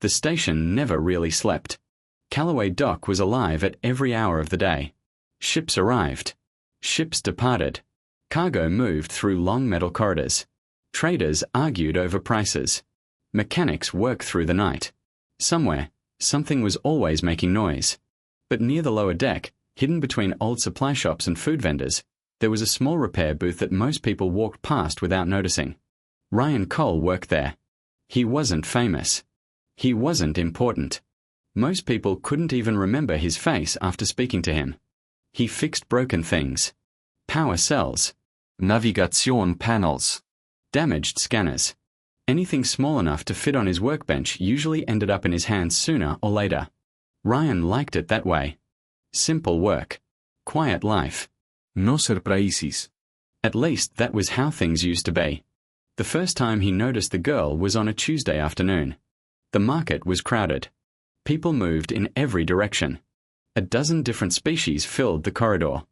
The station never really slept. Callaway Dock was alive at every hour of the day. Ships arrived. Ships departed. Cargo moved through long metal corridors. Traders argued over prices. Mechanics worked through the night. Somewhere, something was always making noise. But near the lower deck, hidden between old supply shops and food vendors, there was a small repair booth that most people walked past without noticing. Ryan Cole worked there. He wasn't famous. He wasn't important. Most people couldn't even remember his face after speaking to him. He fixed broken things. Power cells. Navigation panels. Damaged scanners. Anything small enough to fit on his workbench usually ended up in his hands sooner or later. Ryan liked it that way. Simple work. Quiet life. No surprises. At least that was how things used to be. The first time he noticed the girl was on a Tuesday afternoon. The market was crowded. People moved in every direction. A dozen different species filled the corridor.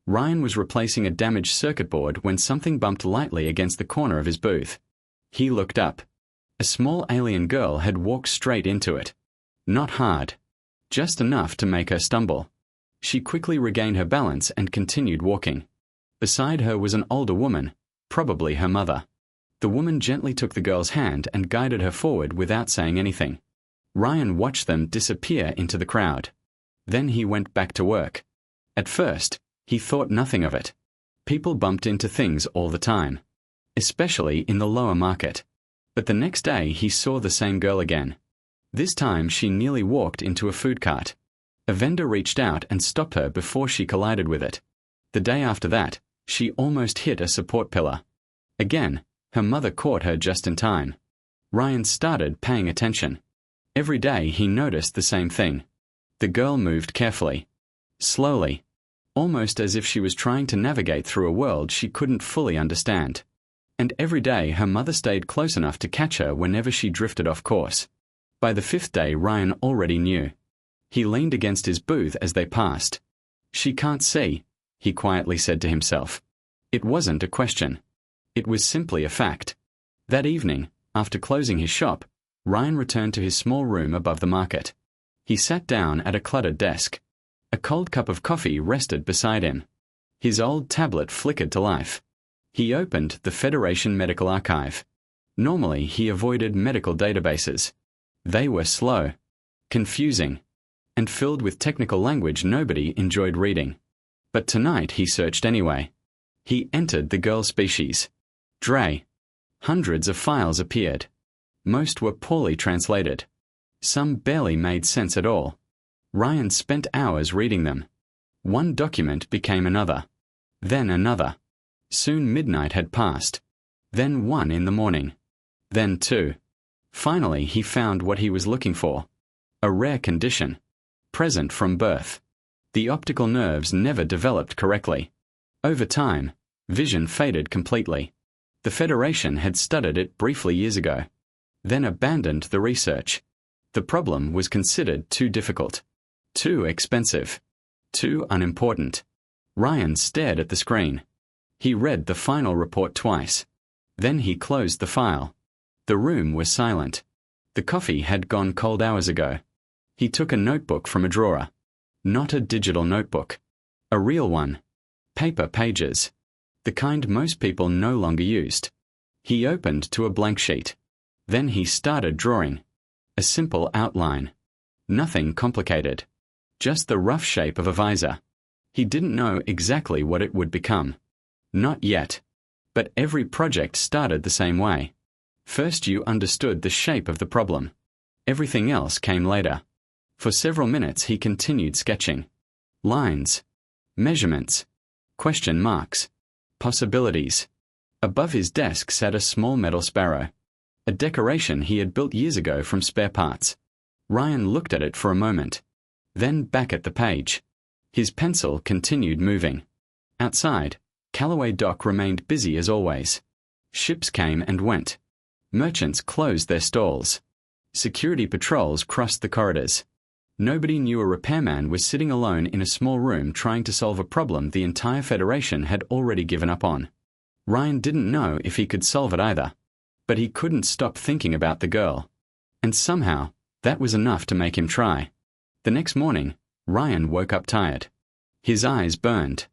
Ryan was replacing a damaged circuit board when something bumped lightly against the corner of his booth. He looked up. A small alien girl had walked straight into it. Not hard. Just enough to make her stumble. She quickly regained her balance and continued walking. Beside her was an older woman, probably her mother. The woman gently took the girl's hand and guided her forward without saying anything. Ryan watched them disappear into the crowd. Then he went back to work. At first, he thought nothing of it. People bumped into things all the time, especially in the lower market. But the next day he saw the same girl again. This time she nearly walked into a food cart. A vendor reached out and stopped her before she collided with it. The day after that, she almost hit a support pillar. Again, her mother caught her just in time. Ryan started paying attention. Every day he noticed the same thing. The girl moved carefully. Slowly. Almost as if she was trying to navigate through a world she couldn't fully understand. And every day her mother stayed close enough to catch her whenever she drifted off course. By the 5th day Ryan already knew. He leaned against his booth as they passed. "She can't see," he quietly said to himself. It wasn't a question. It was simply a fact. That evening, after closing his shop, Ryan returned to his small room above the market. He sat down at a cluttered desk. A cold cup of coffee rested beside him. His old tablet flickered to life. He opened the Federation Medical Archive. Normally he avoided medical databases. They were slow, confusing, and filled with technical language nobody enjoyed reading. But tonight he searched anyway. He entered the girl species. Dre. Hundreds of files appeared. Most were poorly translated. Some barely made sense at all. Ryan spent hours reading them. One document became another. Then another. Soon midnight had passed. Then 1 in the morning. Then 2. Finally he found what he was looking for. A rare condition. Present from birth. The optical nerves never developed correctly. Over time, vision faded completely. The Federation had studied it briefly years ago, then abandoned the research. The problem was considered too difficult, too expensive, too unimportant. Ryan stared at the screen. He read the final report twice. Then he closed the file. The room was silent. The coffee had gone cold hours ago. He took a notebook from a drawer. Not a digital notebook. A real one. Paper pages. The kind most people no longer used. He opened to a blank sheet. Then he started drawing. A simple outline. Nothing complicated. Just the rough shape of a visor. He didn't know exactly what it would become. Not yet. But every project started the same way. First you understood the shape of the problem. Everything else came later. For several minutes he continued sketching. Lines. Measurements. Question marks. Possibilities. Above his desk sat a small metal sparrow. A decoration he had built years ago from spare parts. Ryan looked at it for a moment. Then back at the page. His pencil continued moving. Outside, Callaway Dock remained busy as always. Ships came and went. Merchants closed their stalls. Security patrols crossed the corridors. Nobody knew a repairman was sitting alone in a small room trying to solve a problem the entire Federation had already given up on. Ryan didn't know if he could solve it either. But he couldn't stop thinking about the girl. And somehow, That was enough to make him try. The next morning, Ryan woke up tired. His eyes burned.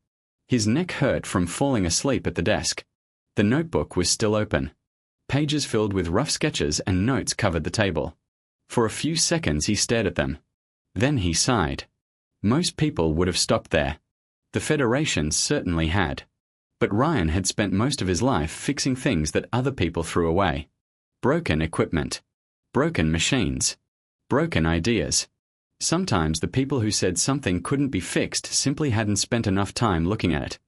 His neck hurt from falling asleep at the desk. The notebook was still open. Pages filled with rough sketches and notes covered the table. For a few seconds he stared at them. Then he sighed. Most people would have stopped there. The Federation certainly had. But Ryan had spent most of his life fixing things that other people threw away. Broken equipment. Broken machines. Broken ideas. Sometimes the people who said something couldn't be fixed simply hadn't spent enough time looking at it.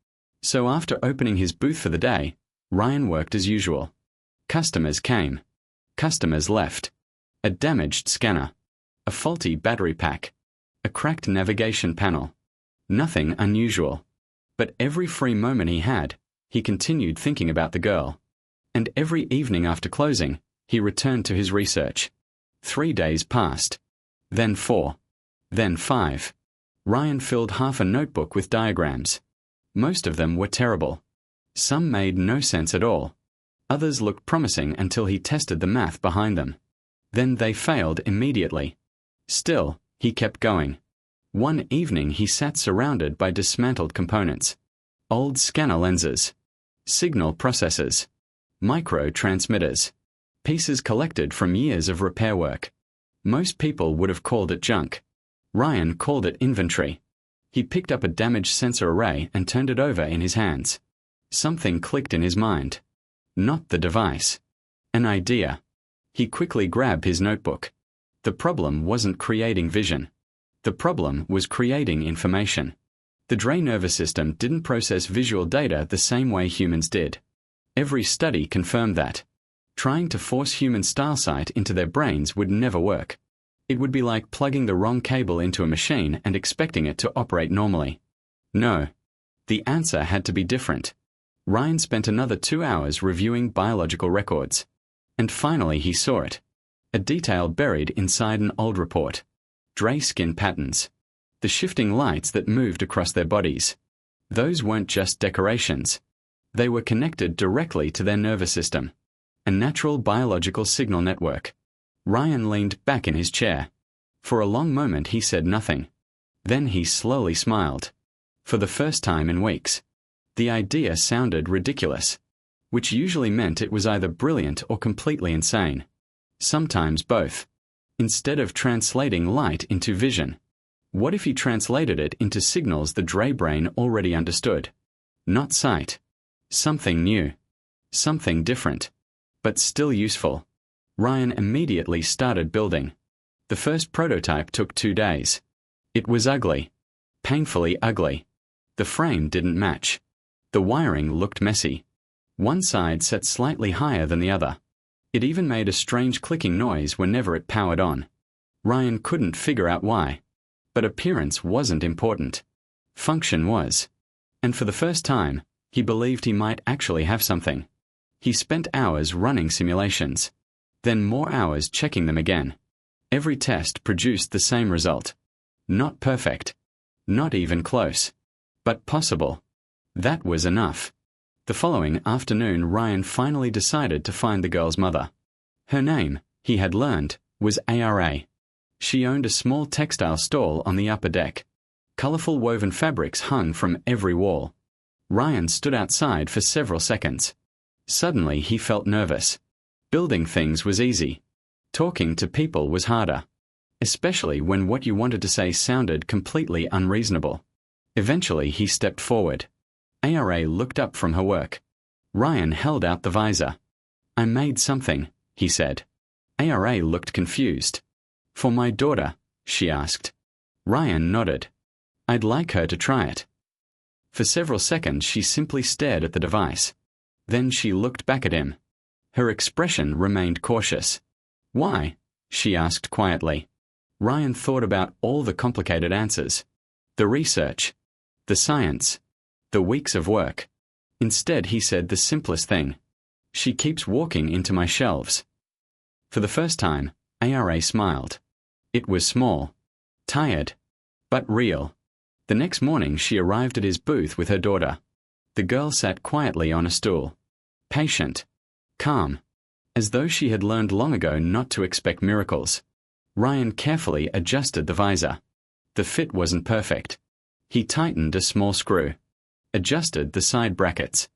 So after opening his booth for the day, Ryan worked as usual. Customers came. Customers left. A damaged scanner. A faulty battery pack. A cracked navigation panel. Nothing unusual. But every free moment he had, he continued thinking about the girl. And every evening after closing, he returned to his research. 3 days passed. Then 4. Then 5. Ryan filled half a notebook with diagrams. Most of them were terrible. Some made no sense at all. Others looked promising until he tested the math behind them. Then they failed immediately. Still, he kept going. One evening he sat surrounded by dismantled components. Old scanner lenses. Signal processors. Micro transmitters. Pieces collected from years of repair work. Most people would have called it junk. Ryan called it inventory. He picked up a damaged sensor array and turned it over in his hands. Something clicked in his mind. Not the device. An idea. He quickly grabbed his notebook. The problem wasn't creating vision. The problem was creating information. The Dre nervous system didn't process visual data the same way humans did. Every study confirmed that. Trying to force human style sight into their brains would never work. It would be like plugging the wrong cable into a machine and expecting it to operate normally. No. The answer had to be different. Ryan spent another 2 hours reviewing biological records. And finally he saw it. A detail buried inside an old report. Dre skin patterns. The shifting lights that moved across their bodies. Those weren't just decorations. They were connected directly to their nervous system. A natural biological signal network. Ryan leaned back in his chair. For a long moment he said nothing. Then he slowly smiled. For the first time in weeks. The idea sounded ridiculous. Which usually meant it was either brilliant or completely insane. Sometimes both. Instead of translating light into vision, what if he translated it into signals the Dre brain already understood? Not sight. Something new. Something different. But still useful. Ryan immediately started building. The first prototype took 2 days. It was ugly. Painfully ugly. The frame didn't match. The wiring looked messy. One side sat slightly higher than the other. It even made a strange clicking noise whenever it powered on. Ryan couldn't figure out why. But appearance wasn't important. Function was. And for the first time, he believed he might actually have something. He spent hours running simulations. Then more hours checking them again. Every test produced the same result. Not perfect. Not even close. But possible. That was enough. The following afternoon Ryan finally decided to find the girl's mother. Her name, he had learned, was ARA. She owned a small textile stall on the upper deck. Colorful woven fabrics hung from every wall. Ryan stood outside for several seconds. Suddenly he felt nervous. Building things was easy. Talking to people was harder. Especially when what you wanted to say sounded completely unreasonable. Eventually he stepped forward. ARA looked up from her work. Ryan held out the visor. "I made something," he said. ARA looked confused. "For my daughter?" she asked. Ryan nodded. "I'd like her to try it." For several seconds she simply stared at the device. Then she looked back at him. Her expression remained cautious. "Why?" she asked quietly. Ryan thought about all the complicated answers. The research. The science. The weeks of work. Instead he said the simplest thing. "She keeps walking into my shelves." For the first time, ARA smiled. It was small. Tired. But real. The next morning she arrived at his booth with her daughter. The girl sat quietly on a stool. Patient. Calm. As though she had learned long ago not to expect miracles. Ryan carefully adjusted the visor. The fit wasn't perfect. He tightened a small screw, adjusted the side brackets,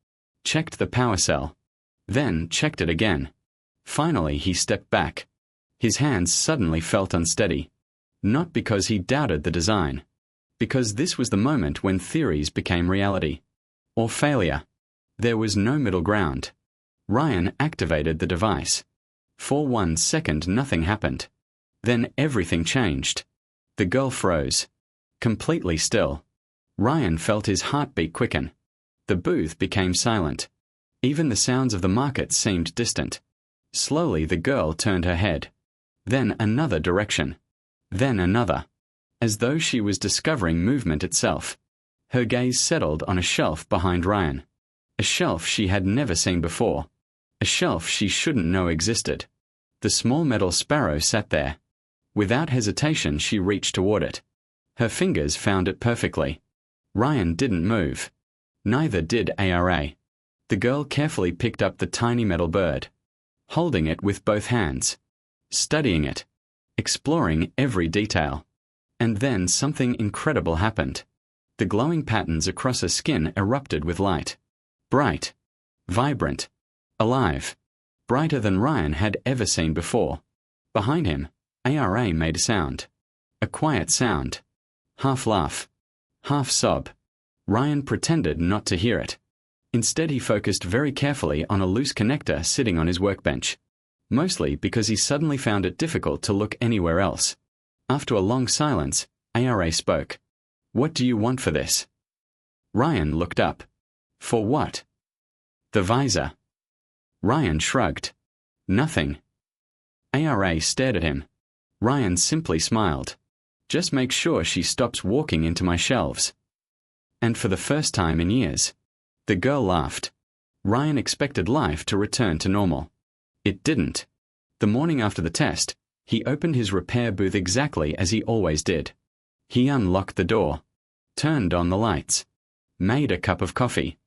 checked the power cell, then checked it again. Finally, he stepped back. His hands suddenly felt unsteady. Not because he doubted the design, because this was the moment when theories became reality. Or failure. There was no middle ground. Ryan activated the device. For 1 second, nothing happened. Then everything changed. The girl froze. Completely still. Ryan felt his heartbeat quicken. The booth became silent. Even the sounds of the market seemed distant. Slowly the girl turned her head. Then another direction. Then another. As though she was discovering movement itself. Her gaze settled on a shelf behind Ryan. A shelf she had never seen before. A shelf she shouldn't know existed. The small metal sparrow sat there. Without hesitation, she reached toward it. Her fingers found it perfectly. Ryan didn't move. Neither did ARA. The girl carefully picked up the tiny metal bird, holding it with both hands, studying it, exploring every detail. And then something incredible happened. The glowing patterns across her skin erupted with light. Bright, vibrant, alive, brighter than Ryan had ever seen before. Behind him, ARA made a sound. A quiet sound. Half laugh, half sob. Ryan pretended not to hear it. Instead, he focused very carefully on a loose connector sitting on his workbench, mostly because he suddenly found it difficult to look anywhere else. After a long silence, ARA spoke. "What do you want for this?" Ryan looked up. "For what?" "The visor." Ryan shrugged. "Nothing." ARA stared at him. Ryan simply smiled. "Just make sure she stops walking into my shelves." And for the first time in years, the girl laughed. Ryan expected life to return to normal. It didn't. The morning after the test, he opened his repair booth exactly as he always did. He unlocked the door, turned on the lights, made a cup of coffee,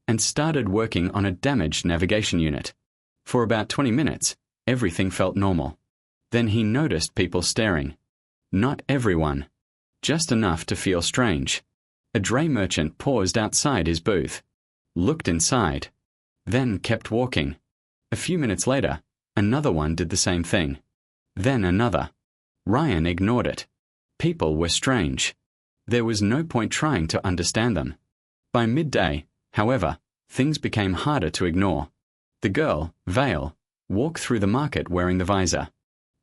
and started working on a damaged navigation unit. For about 20 minutes, everything felt normal. Then he noticed people staring. Not everyone. Just enough to feel strange. A dray merchant paused outside his booth, looked inside, then kept walking. A few minutes later, another one did the same thing. Then another. Ryan ignored it. People were strange. There was no point trying to understand them. By midday, however, things became harder to ignore. The girl, Vale, walked through the market wearing the visor.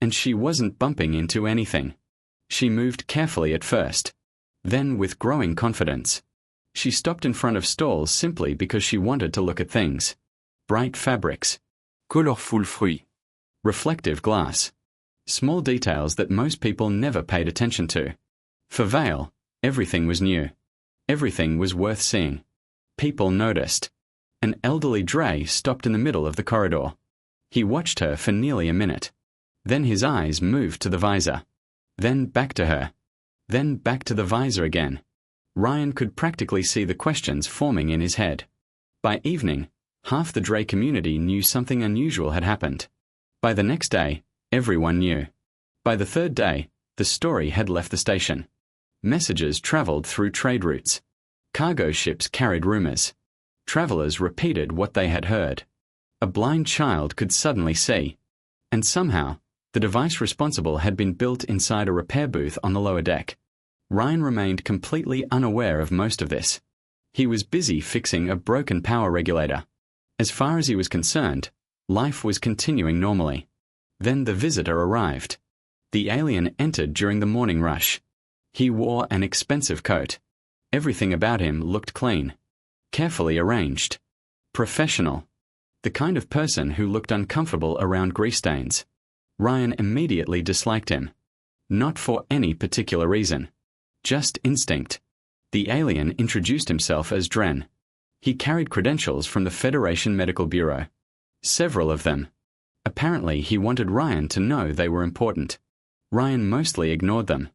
And she wasn't bumping into anything. She moved carefully at first, then with growing confidence. She stopped in front of stalls simply because she wanted to look at things. Bright fabrics, colorful fruits, reflective glass, small details that most people never paid attention to. For Vale, everything was new. Everything was worth seeing. People noticed. An elderly dray stopped in the middle of the corridor. He watched her for nearly a minute. Then his eyes moved to the visor. Then back to her. Then back to the visor again. Ryan could practically see the questions forming in his head. By evening, half the dray community knew something unusual had happened. By the next day, everyone knew. By the third day, the story had left the station. Messages traveled through trade routes. Cargo ships carried rumors. Travelers repeated what they had heard. A blind child could suddenly see. And somehow, the device responsible had been built inside a repair booth on the lower deck. Ryan remained completely unaware of most of this. He was busy fixing a broken power regulator. As far as he was concerned, life was continuing normally. Then the visitor arrived. The alien entered during the morning rush. He wore an expensive coat. Everything about him looked clean, carefully arranged, professional. The kind of person who looked uncomfortable around grease stains. Ryan immediately disliked him. Not for any particular reason. Just instinct. The alien introduced himself as Dren. He carried credentials from the Federation Medical Bureau. Several of them. Apparently he wanted Ryan to know they were important. Ryan mostly ignored them.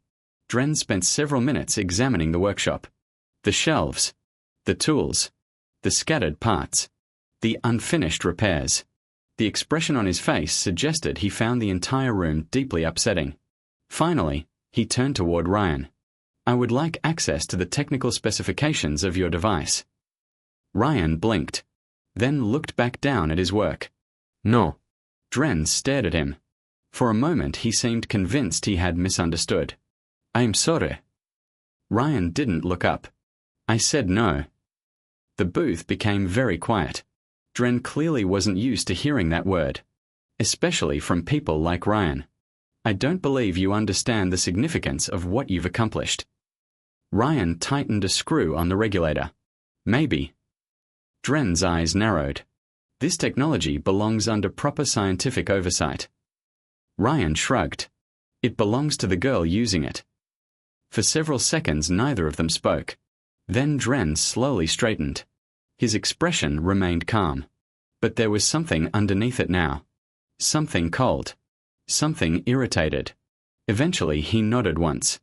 Dren spent several minutes examining the workshop. The shelves. The tools. The scattered parts. The unfinished repairs. The expression on his face suggested he found the entire room deeply upsetting. Finally, he turned toward Ryan. "I would like access to the technical specifications of your device." Ryan blinked, then looked back down at his work. "No." Dren stared at him. For a moment he seemed convinced he had misunderstood. "I'm sorry." Ryan didn't look up. "I said no." The booth became very quiet. Dren clearly wasn't used to hearing that word, especially from people like Ryan. "I don't believe you understand the significance of what you've accomplished." Ryan tightened a screw on the regulator. "Maybe." Dren's eyes narrowed. "This technology belongs under proper scientific oversight." Ryan shrugged. "It belongs to the girl using it." For several seconds neither of them spoke. Then Dren slowly straightened. His expression remained calm. But there was something underneath it now. Something cold. Something irritated. Eventually he nodded once.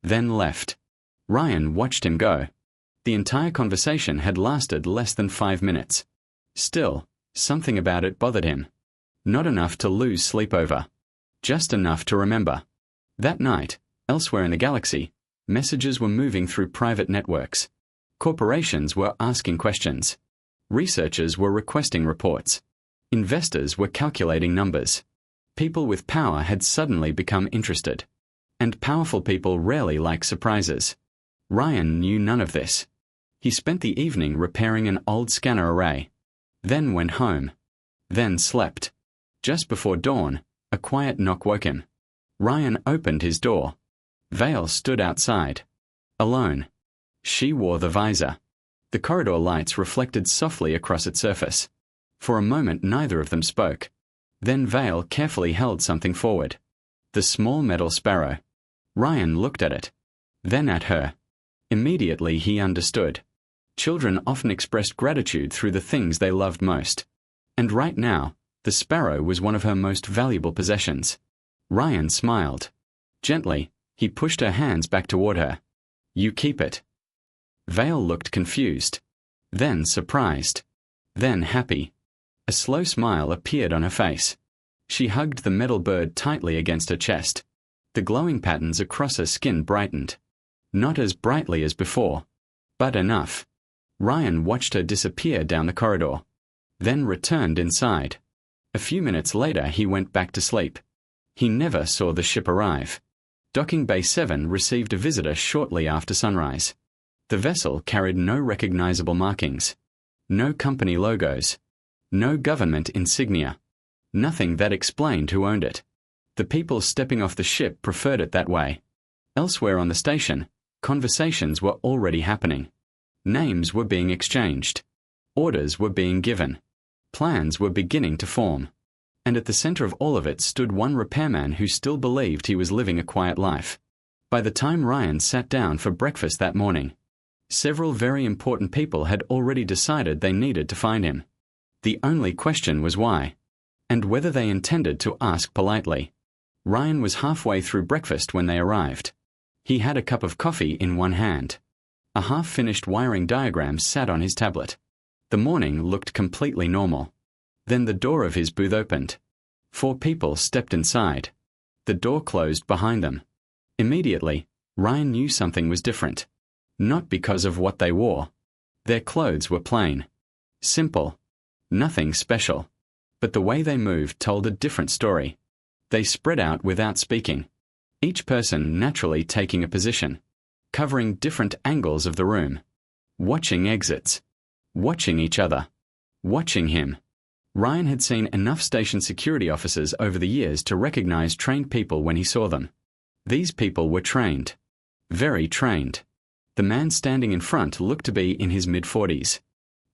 Then left. Ryan watched him go. The entire conversation had lasted less than 5 minutes. Still, something about it bothered him. Not enough to lose sleep over. Just enough to remember. That night, elsewhere in the galaxy, messages were moving through private networks. Corporations were asking questions. Researchers were requesting reports. Investors were calculating numbers. People with power had suddenly become interested. And powerful people rarely like surprises. Ryan knew none of this. He spent the evening repairing an old scanner array. Then went home. Then slept. Just before dawn, a quiet knock woke him. Ryan opened his door. Vale stood outside. Alone. She wore the visor. The corridor lights reflected softly across its surface. For a moment neither of them spoke. Then Vale carefully held something forward. The small metal sparrow. Ryan looked at it. Then at her. Immediately he understood. Children often expressed gratitude through the things they loved most. And right now, the sparrow was one of her most valuable possessions. Ryan smiled. Gently, he pushed her hands back toward her. "You keep it." Vale looked confused. Then surprised. Then happy. A slow smile appeared on her face. She hugged the metal bird tightly against her chest. The glowing patterns across her skin brightened. Not as brightly as before, but enough. Ryan watched her disappear down the corridor. Then returned inside. A few minutes later he went back to sleep. He never saw the ship arrive. Docking Bay 7 received a visitor shortly after sunrise. The vessel carried no recognizable markings. No company logos. No government insignia. Nothing that explained who owned it. The people stepping off the ship preferred it that way. Elsewhere on the station, conversations were already happening. Names were being exchanged. Orders were being given. Plans were beginning to form. And at the center of all of it stood one repairman who still believed he was living a quiet life. By the time Ryan sat down for breakfast that morning, several very important people had already decided they needed to find him. The only question was why, and whether they intended to ask politely. Ryan was halfway through breakfast when they arrived. He had a cup of coffee in one hand. A half-finished wiring diagram sat on his tablet. The morning looked completely normal. Then the door of his booth opened. 4 people stepped inside. The door closed behind them. Immediately, Ryan knew something was different. Not because of what they wore. Their clothes were plain. Simple. Nothing special. But the way they moved told a different story. They spread out without speaking. Each person naturally taking a position. Covering different angles of the room. Watching exits. Watching each other. Watching him. Ryan had seen enough station security officers over the years to recognize trained people when he saw them. These people were trained. Very trained. The man standing in front looked to be in his mid-40s.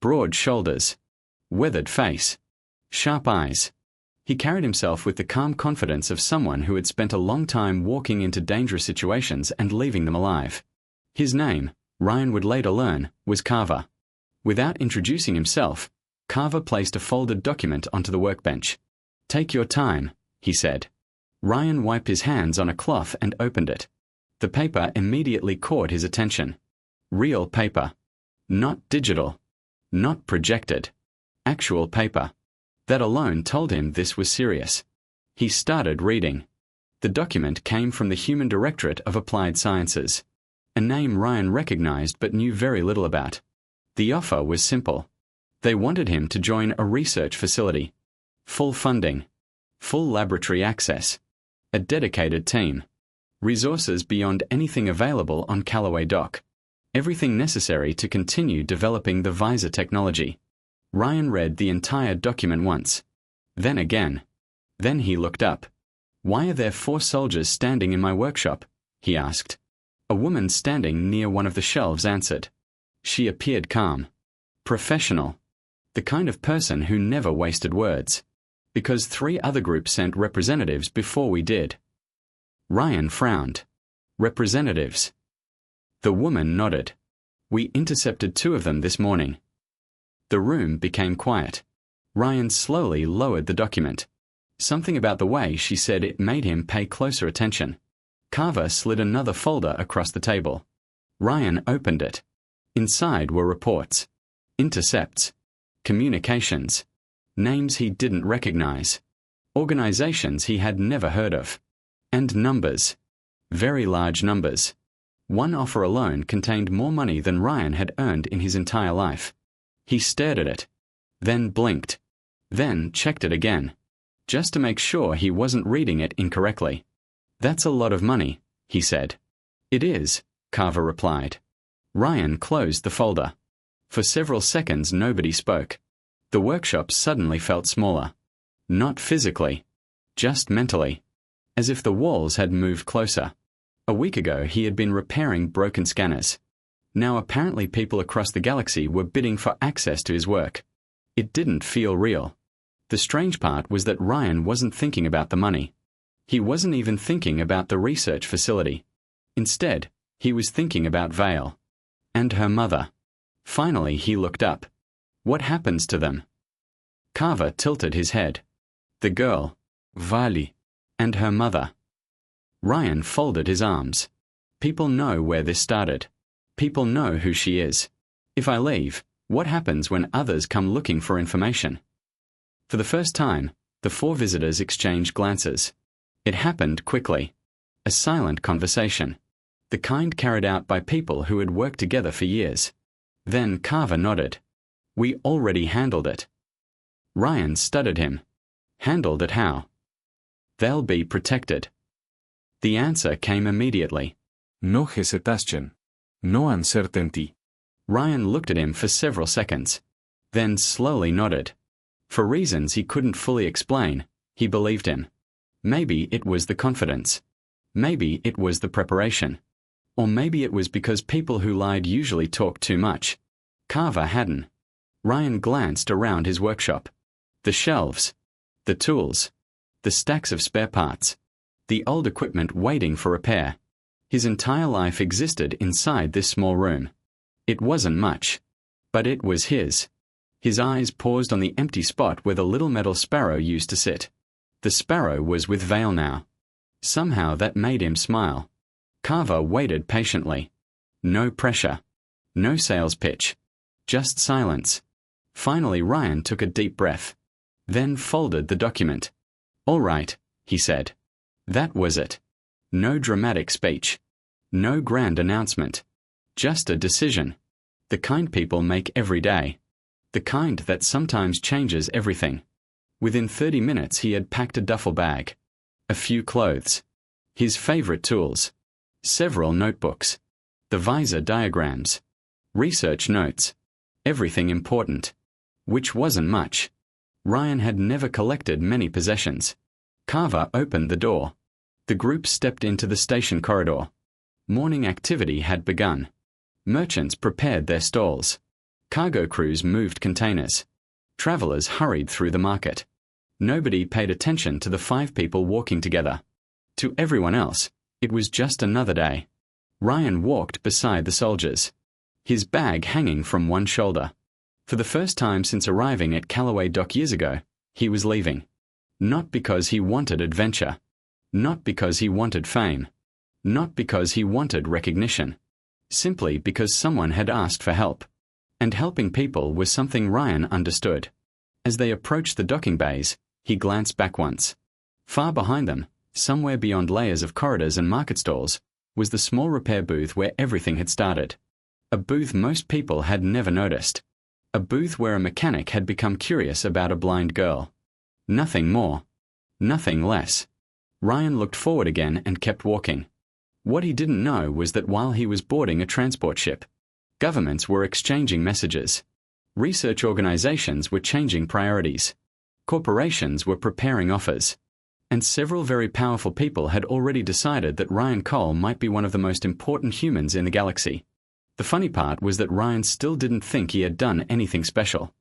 Broad shoulders. Weathered face. Sharp eyes. He carried himself with the calm confidence of someone who had spent a long time walking into dangerous situations and leaving them alive. His name, Ryan would later learn, was Carver. Without introducing himself, Carver placed a folded document onto the workbench. "Take your time," he said. Ryan wiped his hands on a cloth and opened it. The paper immediately caught his attention. Real paper. Not digital. Not projected. Actual paper. That alone told him this was serious. He started reading. The document came from the Human Directorate of Applied Sciences, a name Ryan recognized but knew very little about. The offer was simple. They wanted him to join a research facility. Full funding. Full laboratory access. A dedicated team. Resources beyond anything available on Callaway Dock. Everything necessary to continue developing the visor technology. Ryan read the entire document once. Then again. Then he looked up. "Why are there 4 soldiers standing in my workshop?" he asked. A woman standing near one of the shelves answered. She appeared calm. Professional. The kind of person who never wasted words. "Because 3 other groups sent representatives before we did." Ryan frowned. "Representatives?" The woman nodded. "We intercepted 2 of them this morning." The room became quiet. Ryan slowly lowered the document. Something about the way she said it made him pay closer attention. Carver slid another folder across the table. Ryan opened it. Inside were reports, intercepts, communications, names he didn't recognize, organizations he had never heard of, and numbers. Very large numbers. One offer alone contained more money than Ryan had earned in his entire life. He stared at it, then blinked, then checked it again, just to make sure he wasn't reading it incorrectly. "That's a lot of money," he said. "It is," Carver replied. Ryan closed the folder. For several seconds nobody spoke. The workshop suddenly felt smaller. Not physically, just mentally. As if the walls had moved closer. A week ago he had been repairing broken scanners. Now apparently people across the galaxy were bidding for access to his work. It didn't feel real. The strange part was that Ryan wasn't thinking about the money. He wasn't even thinking about the research facility. Instead, he was thinking about Vale. And her mother. Finally he looked up. What happens to them? Carver tilted his head. The girl, Vali, and her mother. Ryan folded his arms. People know where this started. People know who she is. If I leave, what happens when others come looking for information? For the first time, the 4 visitors exchanged glances. It happened quickly. A silent conversation. The kind carried out by people who had worked together for years. Then Carver nodded. "We already handled it." Ryan stuttered him. "Handled it how?" "They'll be protected." The answer came immediately. No hesitation. No uncertainty. Ryan looked at him for several seconds, then slowly nodded. For reasons he couldn't fully explain, he believed him. Maybe it was the confidence. Maybe it was the preparation. Or maybe it was because people who lied usually talk too much. Carver hadn't. Ryan glanced around his workshop. The shelves. The tools. The stacks of spare parts. The old equipment waiting for repair. His entire life existed inside this small room. It wasn't much. But it was his. His eyes paused on the empty spot where the little metal sparrow used to sit. The sparrow was with Vale now. Somehow that made him smile. Carver waited patiently. No pressure. No sales pitch. Just silence. Finally Ryan took a deep breath. Then folded the document. "All right," he said. That was it. No dramatic speech. No grand announcement. Just a decision. The kind people make every day. The kind that sometimes changes everything. Within 30 minutes he had packed a duffel bag. A few clothes. His favorite tools. Several notebooks. The visor diagrams. Research notes. Everything important. Which wasn't much. Ryan had never collected many possessions. Carver opened the door. The group stepped into the station corridor. Morning activity had begun. Merchants prepared their stalls. Cargo crews moved containers. Travelers hurried through the market. Nobody paid attention to the 5 people walking together. To everyone else, it was just another day. Ryan walked beside the soldiers, his bag hanging from one shoulder. For the first time since arriving at Callaway Dock years ago, he was leaving. Not because he wanted adventure. Not because he wanted fame. Not because he wanted recognition. Simply because someone had asked for help. And helping people was something Ryan understood. As they approached the docking bays, he glanced back once. Far behind them, Somewhere beyond layers of corridors and market stalls was the small repair booth where everything had started. A booth most people had never noticed. A booth where a mechanic had become curious about a blind girl. Nothing more. Nothing less. Ryan looked forward again and kept walking. What he didn't know was that while he was boarding a transport ship, governments were exchanging messages. Research organizations were changing priorities. Corporations were preparing offers. And several very powerful people had already decided that Ryan Cole might be one of the most important humans in the galaxy. The funny part was that Ryan still didn't think he had done anything special.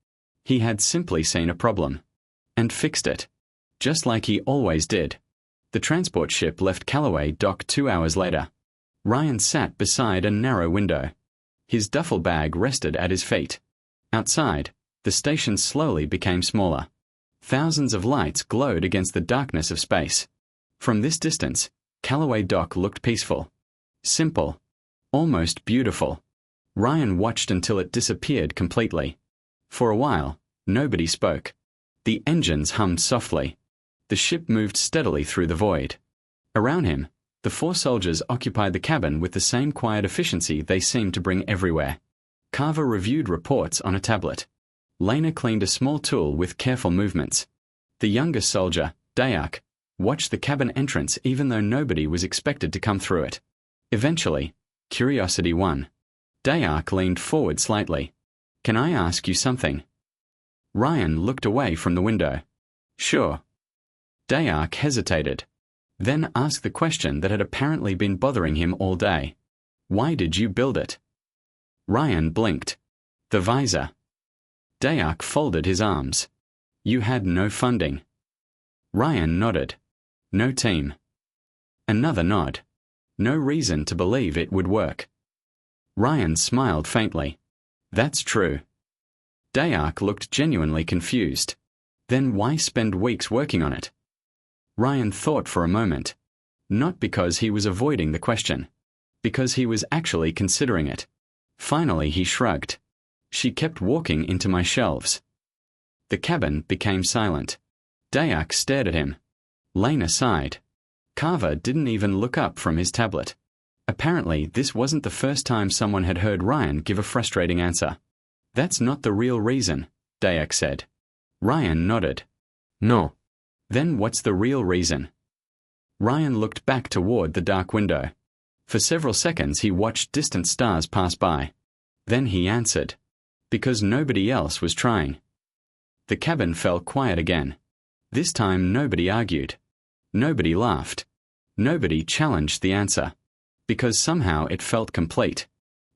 He had simply seen a problem. And fixed it. Just like he always did. The transport ship left Callaway dock 2 hours later. Ryan sat beside a narrow window. His duffel bag rested at his feet. Outside, the station slowly became smaller. Thousands of lights glowed against the darkness of space. From this distance, Callaway dock looked peaceful. Simple. Almost beautiful. Ryan watched until it disappeared completely. For a while, nobody spoke. The engines hummed softly. The ship moved steadily through the void. Around him, the 4 soldiers occupied the cabin with the same quiet efficiency they seemed to bring everywhere. Carver reviewed reports on a tablet. Lena cleaned a small tool with careful movements. The youngest soldier, Dayak, watched the cabin entrance even though nobody was expected to come through it. Eventually, curiosity won. Dayak leaned forward slightly. "Can I ask you something?" Ryan looked away from the window. "Sure." Dayak hesitated, then asked the question that had apparently been bothering him all day. "Why did you build it?" Ryan blinked. "The visor." Dayak folded his arms. "You had no funding." Ryan nodded. "No team." Another nod. No reason to believe it would work. Ryan smiled faintly. "That's true." Dayak looked genuinely confused. Then why spend weeks working on it? Ryan thought for a moment. Not because he was avoiding the question. Because he was actually considering it. Finally he shrugged. "She kept walking into my shelves." The cabin became silent. Dayak stared at him. Lena sighed. Carver didn't even look up from his tablet. Apparently, this wasn't the first time someone had heard Ryan give a frustrating answer. "That's not the real reason," Dayak said. Ryan nodded. "No." "Then what's the real reason?" Ryan looked back toward the dark window. For several seconds he watched distant stars pass by. Then he answered. "Because nobody else was trying." The cabin fell quiet again. This time nobody argued. Nobody laughed. Nobody challenged the answer. Because somehow it felt complete.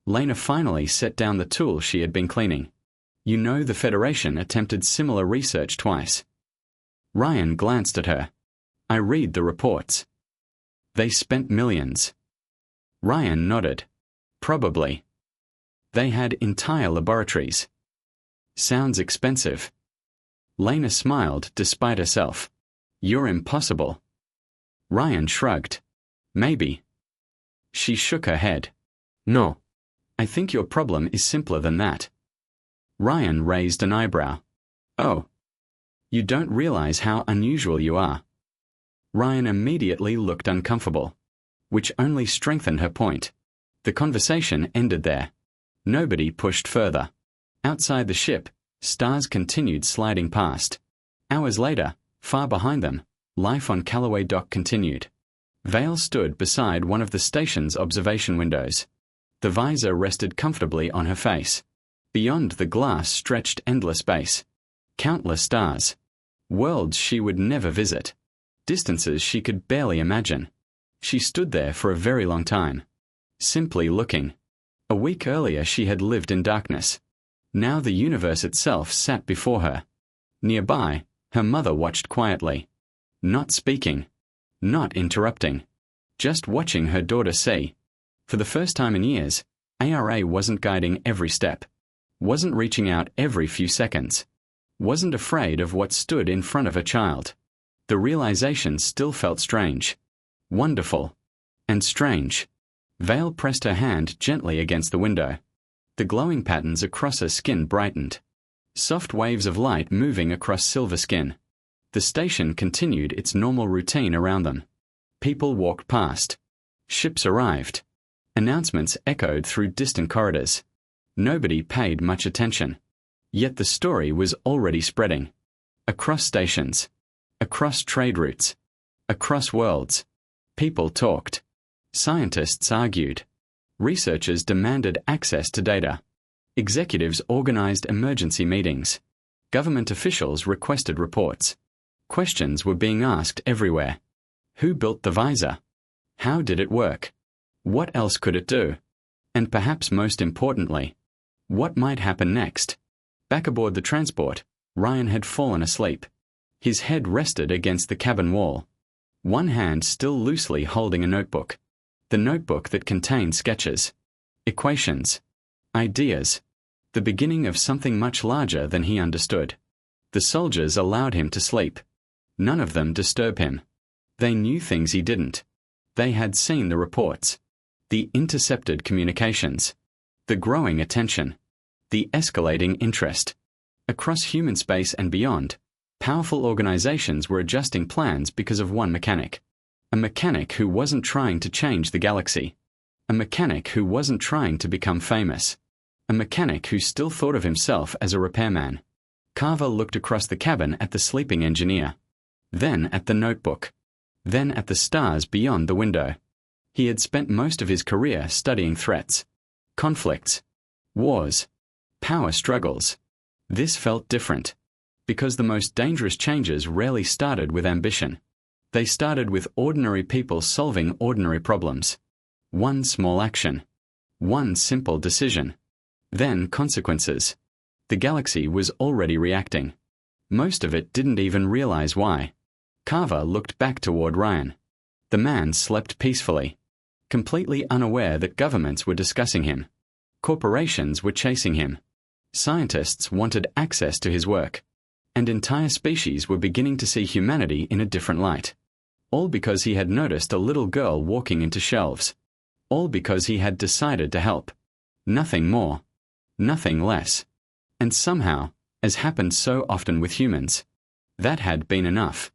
Lena finally set down the tool she had been cleaning. "You know the Federation attempted similar research twice." Ryan glanced at her. "I read the reports." "They spent millions." Ryan nodded. "Probably." "They had entire laboratories." "Sounds expensive." Lena smiled despite herself. "You're impossible." Ryan shrugged. "Maybe." She shook her head. "No. I think your problem is simpler than that." Ryan raised an eyebrow. "Oh. You don't realize how unusual you are." Ryan immediately looked uncomfortable, which only strengthened her point. The conversation ended there. Nobody pushed further. Outside the ship, stars continued sliding past. Hours later, far behind them, life on Callaway dock continued. Vale stood beside one of the station's observation windows. The visor rested comfortably on her face. Beyond the glass stretched endless space. Countless stars. Worlds she would never visit. Distances she could barely imagine. She stood there for a very long time. Simply looking. A week earlier she had lived in darkness. Now the universe itself sat before her. Nearby, her mother watched quietly. Not speaking. Not interrupting. Just watching her daughter see. For the first time in years, ARA wasn't guiding every step. Wasn't reaching out every few seconds. Wasn't afraid of what stood in front of her child. The realization still felt strange. Wonderful. And strange. Vale pressed her hand gently against the window. The glowing patterns across her skin brightened. Soft waves of light moving across silver skin. The station continued its normal routine around them. People walked past. Ships arrived. Announcements echoed through distant corridors. Nobody paid much attention. Yet the story was already spreading. Across stations. Across trade routes. Across worlds. People talked. Scientists argued. Researchers demanded access to data. Executives organized emergency meetings. Government officials requested reports. Questions were being asked everywhere. Who built the visor? How did it work? What else could it do? And perhaps most importantly, what might happen next? Back aboard the transport, Ryan had fallen asleep. His head rested against the cabin wall. One hand still loosely holding a notebook. The notebook that contained sketches, equations, ideas, the beginning of something much larger than he understood. The soldiers allowed him to sleep. None of them disturbed him. They knew things he didn't. They had seen the reports, the intercepted communications, the growing attention, the escalating interest. Across human space and beyond, powerful organizations were adjusting plans because of one mechanic. A mechanic who wasn't trying to change the galaxy. A mechanic who wasn't trying to become famous. A mechanic who still thought of himself as a repairman. Carver looked across the cabin at the sleeping engineer. Then at the notebook. Then at the stars beyond the window. He had spent most of his career studying threats, conflicts, wars, power struggles. This felt different, because the most dangerous changes rarely started with ambition. They started with ordinary people solving ordinary problems. One small action. One simple decision. Then consequences. The galaxy was already reacting. Most of it didn't even realize why. Carver looked back toward Ryan. The man slept peacefully, completely unaware that governments were discussing him. Corporations were chasing him. Scientists wanted access to his work. And entire species were beginning to see humanity in a different light. All because he had noticed a little girl walking into shelves. All because he had decided to help. Nothing more. Nothing less. And somehow, as happened so often with humans, that had been enough.